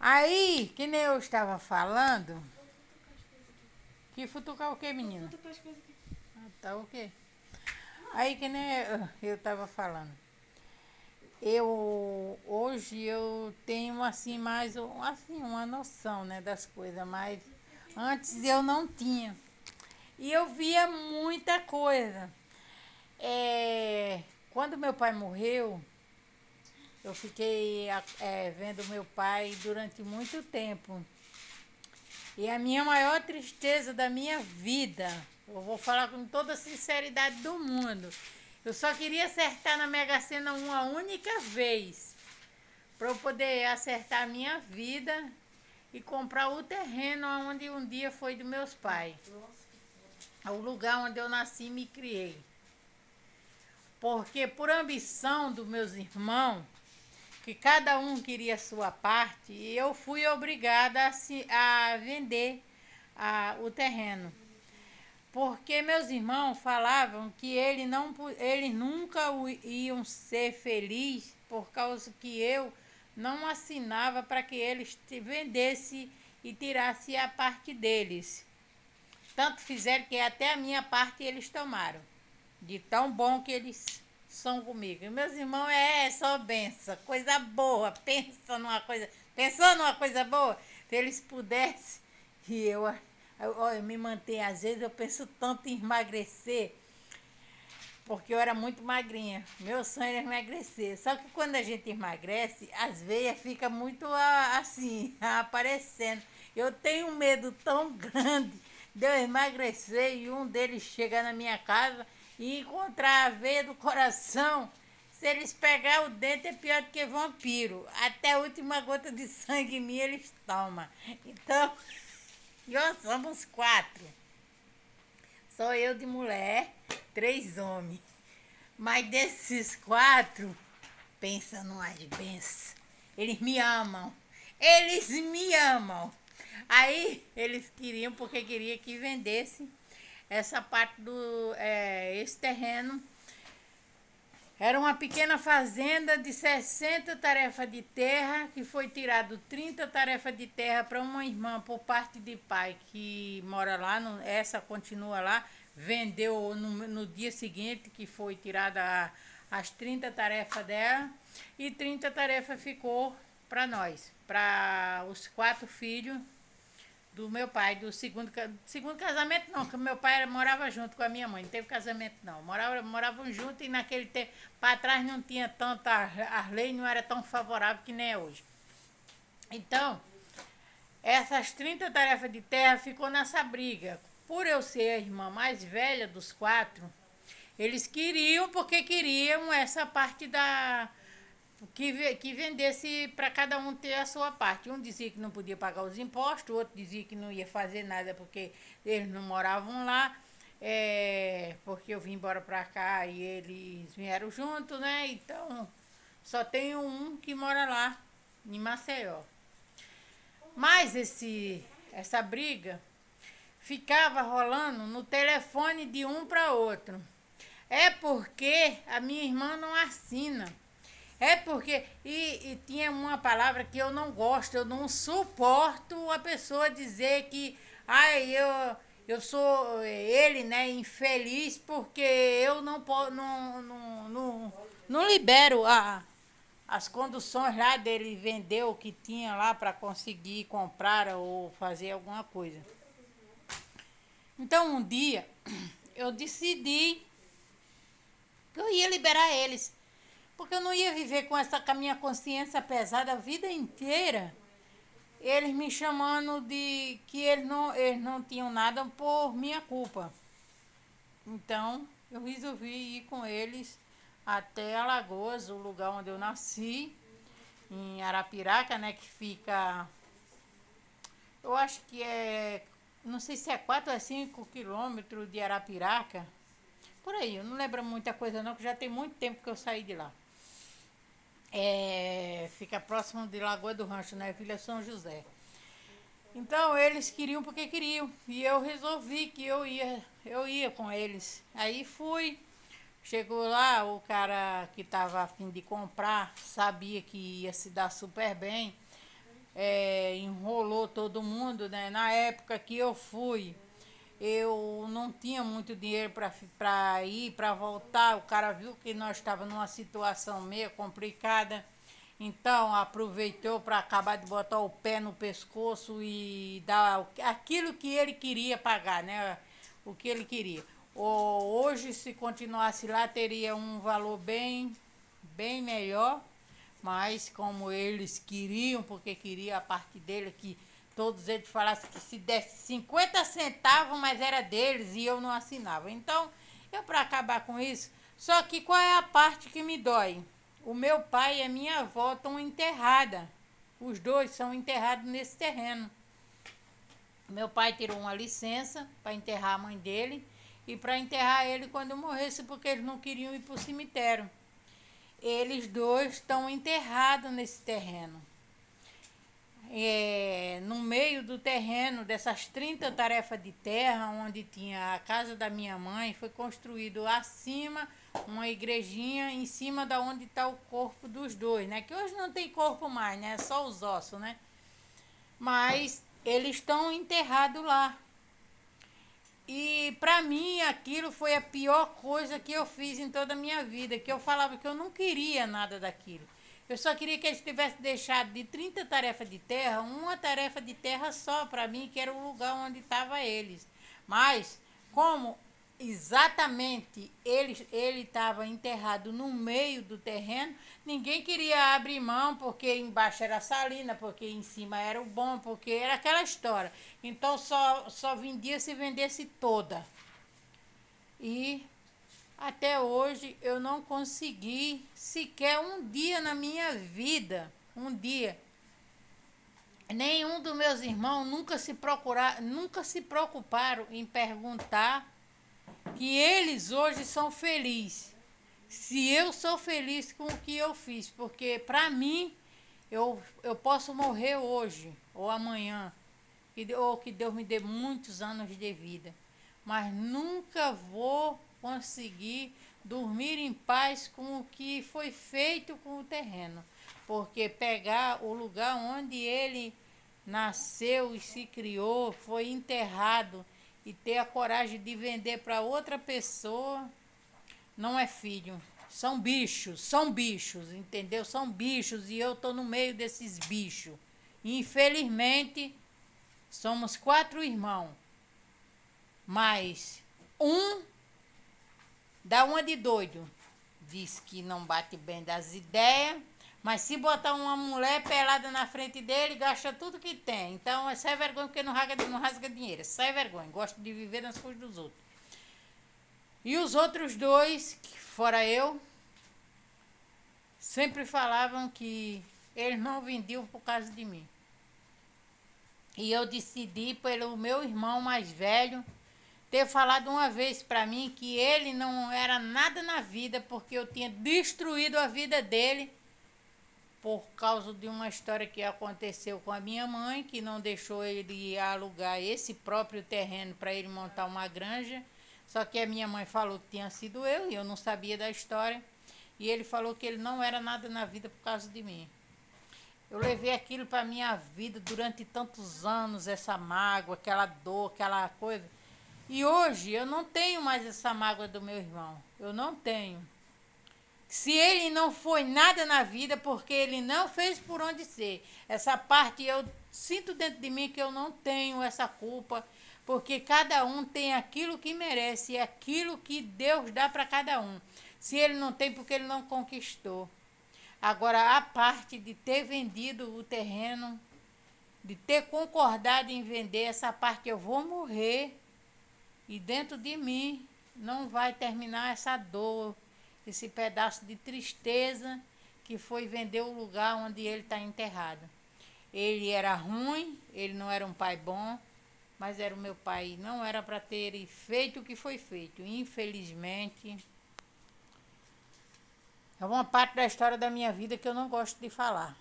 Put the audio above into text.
Aí, que nem eu estava falando, que futucar o quê, menina? Futucar as coisas aqui. Ah, tá o quê? Aí, que nem eu estava falando. Hoje eu tenho assim mais assim uma noção, né, das coisas, mas antes eu não tinha. E eu via muita coisa. Quando meu pai morreu, eu fiquei vendo meu pai durante muito tempo. E a minha maior tristeza da minha vida, eu vou falar com toda a sinceridade do mundo, eu só queria acertar na Mega Sena uma única vez, para eu poder acertar a minha vida e comprar o terreno onde um dia foi dos meus pais. O lugar onde eu nasci e me criei. Porque por ambição dos meus irmãos, que cada um queria a sua parte, e eu fui obrigada a vender o terreno. Porque meus irmãos falavam que eles nunca iam ser felizes por causa que eu não assinava para que eles vendessem e tirassem a parte deles. Tanto fizeram que até a minha parte eles tomaram. De tão bom que eles são comigo. E meus irmãos só benção, coisa boa. Pensou numa coisa boa? Se eles pudessem, e eu me mantenho, às vezes eu penso tanto em emagrecer, porque eu era muito magrinha. Meu sonho era emagrecer. Só que quando a gente emagrece, as veias ficam muito assim, aparecendo. Eu tenho um medo tão grande de eu emagrecer e um deles chegar na minha casa e encontrar a veia do coração. Se eles pegar o dente é pior do que vampiro. Até a última gota de sangue minha eles tomam. Então, nós somos 4. Sou eu de mulher, 3 homens. Mas desses 4, pensa numas bênçãos. Eles me amam. Eles me amam. Aí eles queriam, porque queria que vendesse essa parte esse terreno. Era uma pequena fazenda de 60 tarefas de terra, que foi tirado 30 tarefas de terra para uma irmã por parte de pai que mora lá, essa continua lá, vendeu no dia seguinte que foi tirada as 30 tarefas dela, e 30 tarefas ficou para nós, para os 4 filhos do meu pai, do segundo casamento não, porque meu pai morava junto com a minha mãe, não teve casamento não, moravam junto, e naquele tempo, para trás não tinha tanta, as leis não era tão favorável que nem é hoje. Então, essas 30 tarefas de terra ficou nessa briga. Por eu ser a irmã mais velha dos 4, eles queriam, porque queriam essa parte que vendesse para cada um ter a sua parte. Um dizia que não podia pagar os impostos, o outro dizia que não ia fazer nada porque eles não moravam lá, porque eu vim embora para cá e eles vieram junto, né? Então, só tenho um que mora lá, em Maceió. Mas essa briga ficava rolando no telefone de um para outro. É porque a minha irmã não assina. É porque. E tinha uma palavra que eu não gosto, eu não suporto a pessoa dizer que. Ai, eu sou ele, né, infeliz, porque eu não libero as condições lá dele vender o que tinha lá para conseguir comprar ou fazer alguma coisa. Então um dia eu decidi que eu ia liberar eles. Porque eu não ia viver com a minha consciência pesada a vida inteira. Eles me chamando de que eles não tinham nada por minha culpa. Então, eu resolvi ir com eles até Alagoas, o lugar onde eu nasci, em Arapiraca, né, que fica, eu acho que não sei se é 4 ou 5 quilômetros de Arapiraca. Por aí, eu não lembro muita coisa não, que já tem muito tempo que eu saí de lá. Fica próximo de Lagoa do Rancho, né? Vila São José. Então eles queriam porque queriam. E eu resolvi que eu ia com eles. Aí fui. Chegou lá, o cara que estava a fim de comprar sabia que ia se dar super bem. fundo, né? Na época que eu fui, eu não tinha muito dinheiro para ir, para voltar. O cara viu que nós estávamos numa situação meio complicada, então aproveitou para acabar de botar o pé no pescoço e dar aquilo que ele queria pagar, né? O que ele queria. Hoje, se continuasse lá, teria um valor bem melhor, mas como eles queriam, porque queria a parte dele, que todos eles falassem que se desse 50 centavos, mas era deles e eu não assinava. Então, eu para acabar com isso, só que qual é a parte que me dói? O meu pai e a minha avó estão enterrados. Os dois são enterrados nesse terreno. Meu pai tirou uma licença para enterrar a mãe dele e para enterrar ele quando eu morresse, porque eles não queriam ir para o cemitério. Eles dois estão enterrados nesse terreno. No meio do terreno, dessas 30 tarefas de terra, onde tinha a casa da minha mãe, foi construído acima uma igrejinha em cima da onde está o corpo dos dois, né? Que hoje não tem corpo mais, né? Só os ossos, né? Mas eles estão enterrados lá. E para mim aquilo foi a pior coisa que eu fiz em toda a minha vida, que eu falava que eu não queria nada daquilo. Eu só queria que eles tivessem deixado de 30 tarefas de terra, uma tarefa de terra só para mim, que era o lugar onde estavam eles. Mas, como exatamente ele estava enterrado no meio do terreno, ninguém queria abrir mão, porque embaixo era salina, porque em cima era o bom, porque era aquela história. Então só vendia se vendesse toda. E até hoje eu não consegui sequer um dia na minha vida, um dia. Nenhum dos meus irmãos nunca se preocuparam em perguntar que eles hoje são felizes. Se eu sou feliz com o que eu fiz, porque para mim eu posso morrer hoje ou amanhã, ou que Deus me dê muitos anos de vida, mas nunca vou conseguir dormir em paz com o que foi feito com o terreno, porque pegar o lugar onde ele nasceu e se criou, foi enterrado, e ter a coragem de vender para outra pessoa, não é filho. São bichos, entendeu? São bichos e eu tô no meio desses bichos. Infelizmente, somos 4 irmãos, mas um dá uma de doido. Diz que não bate bem das ideias, mas se botar uma mulher pelada na frente dele, gasta tudo que tem. Então, é sai vergonha, porque não rasga dinheiro. Sai vergonha, gosta de viver nas coisas dos outros. E os outros dois, fora eu, sempre falavam que eles não vendiam por causa de mim. E eu decidi, pelo meu irmão mais velho, ter falado uma vez para mim que ele não era nada na vida, porque eu tinha destruído a vida dele por causa de uma história que aconteceu com a minha mãe, que não deixou ele alugar esse próprio terreno para ele montar uma granja. Só que a minha mãe falou que tinha sido eu, e eu não sabia da história. E ele falou que ele não era nada na vida por causa de mim. Eu levei aquilo para minha vida durante tantos anos, essa mágoa, aquela dor, aquela coisa. E hoje eu não tenho mais essa mágoa do meu irmão. Eu não tenho. Se ele não foi nada na vida, porque ele não fez por onde ser. Essa parte eu sinto dentro de mim que eu não tenho essa culpa, porque cada um tem aquilo que merece, e aquilo que Deus dá para cada um. Se ele não tem, porque ele não conquistou. Agora, a parte de ter vendido o terreno, de ter concordado em vender, essa parte eu vou morrer, e dentro de mim não vai terminar essa dor, esse pedaço de tristeza que foi vender o lugar onde ele está enterrado. Ele era ruim, ele não era um pai bom, mas era o meu pai. Não era para ter feito o que foi feito. Infelizmente, é uma parte da história da minha vida que eu não gosto de falar.